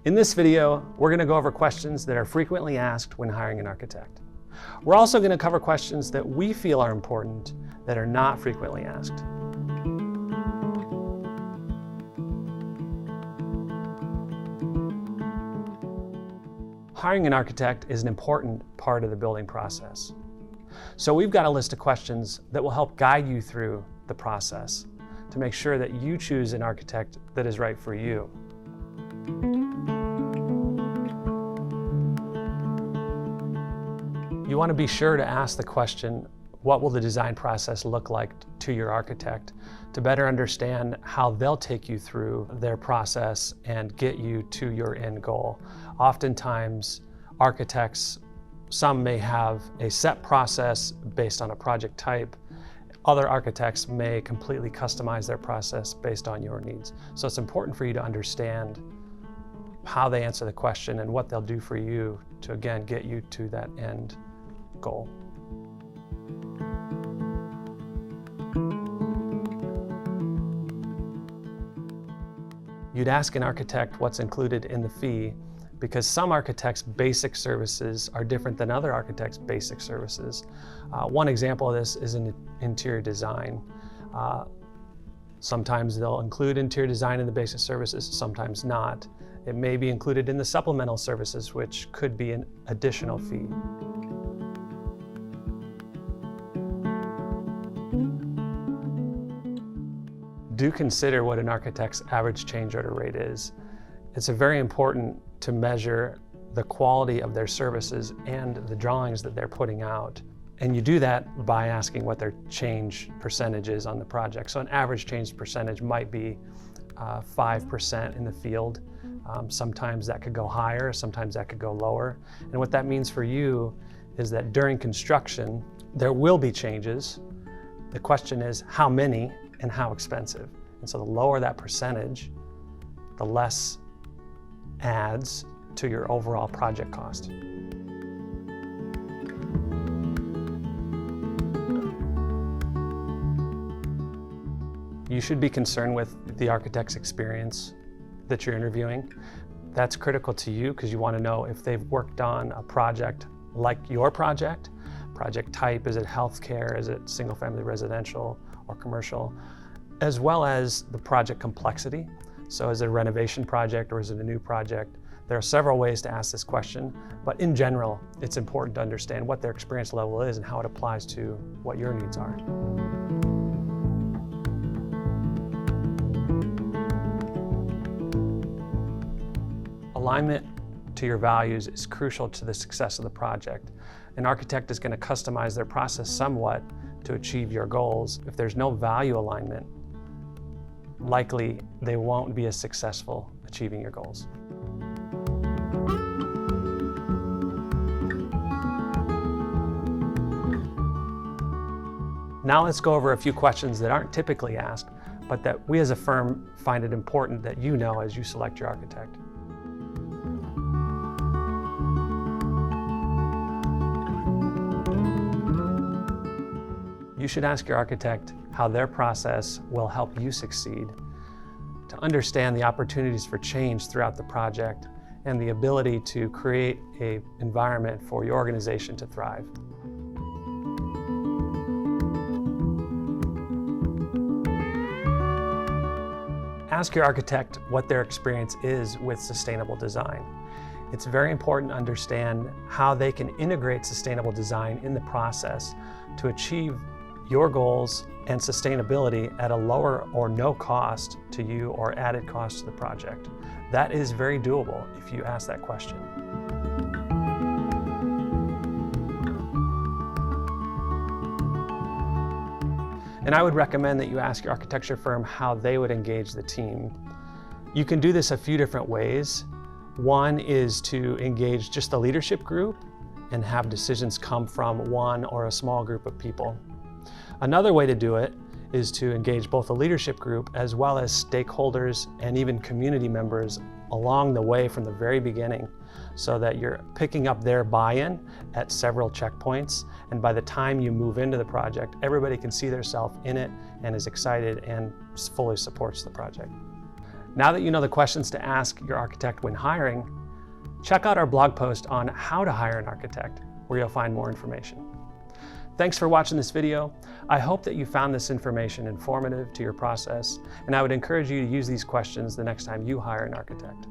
In this video, we're going to go over questions that are frequently asked when hiring an architect. We're also going to cover questions that we feel are important that are not frequently asked. Hiring an architect is an important part of the building process. So we've got a list of questions that will help guide you through the process to make sure that you choose an architect that is right for you. You want to be sure to ask the question, what will the design process look like to your architect, to better understand how they'll take you through their process and get you to your end goal. Oftentimes, architects, some may have a set process based on a project type. Other architects may completely customize their process based on your needs. So it's important for you to understand how they answer the question and what they'll do for you to, again, get you to that end goal. You'd ask an architect what's included in the fee because some architects' basic services are different than other architects' basic services. One example of this is in interior design. Sometimes they'll include interior design in the basic services, sometimes not. It may be included in the supplemental services, which could be an additional fee. Do consider what an architect's average change order rate is. It's very important to measure the quality of their services and the drawings that they're putting out. And you do that by asking what their change percentage is on the project. So an average change percentage might be 5% in the field. Sometimes that could go higher, sometimes that could go lower. And what that means for you is that during construction, there will be changes. The question is how many and how expensive. And so the lower that percentage, the less adds to your overall project cost. You should be concerned with the architect's experience that you're interviewing. That's critical to you because you want to know if they've worked on a project like your project. Project type, is it healthcare, is it single-family residential or commercial, as well as the project complexity. So is it a renovation project or is it a new project? There are several ways to ask this question, but in general, it's important to understand what their experience level is and how it applies to what your needs are. Alignment to your values is crucial to the success of the project. An architect is going to customize their process somewhat to achieve your goals. If there's no value alignment, likely they won't be as successful achieving your goals. Now let's go over a few questions that aren't typically asked, but that we as a firm find it important that you know as you select your architect. You should ask your architect how their process will help you succeed, to understand the opportunities for change throughout the project and the ability to create an environment for your organization to thrive. Ask your architect what their experience is with sustainable design. It's very important to understand how they can integrate sustainable design in the process to achieve your goals and sustainability at a lower or no cost to you or added cost to the project. That is very doable if you ask that question. And I would recommend that you ask your architecture firm how they would engage the team. You can do this a few different ways. One is to engage just the leadership group and have decisions come from one or a small group of people. Another way to do it is to engage both the leadership group as well as stakeholders and even community members along the way from the very beginning, so that you're picking up their buy-in at several checkpoints, and by the time you move into the project, everybody can see themselves in it and is excited and fully supports the project. Now that you know the questions to ask your architect when hiring, check out our blog post on how to hire an architect, where you'll find more information. Thanks for watching this video. I hope that you found this information informative to your process, and I would encourage you to use these questions the next time you hire an architect.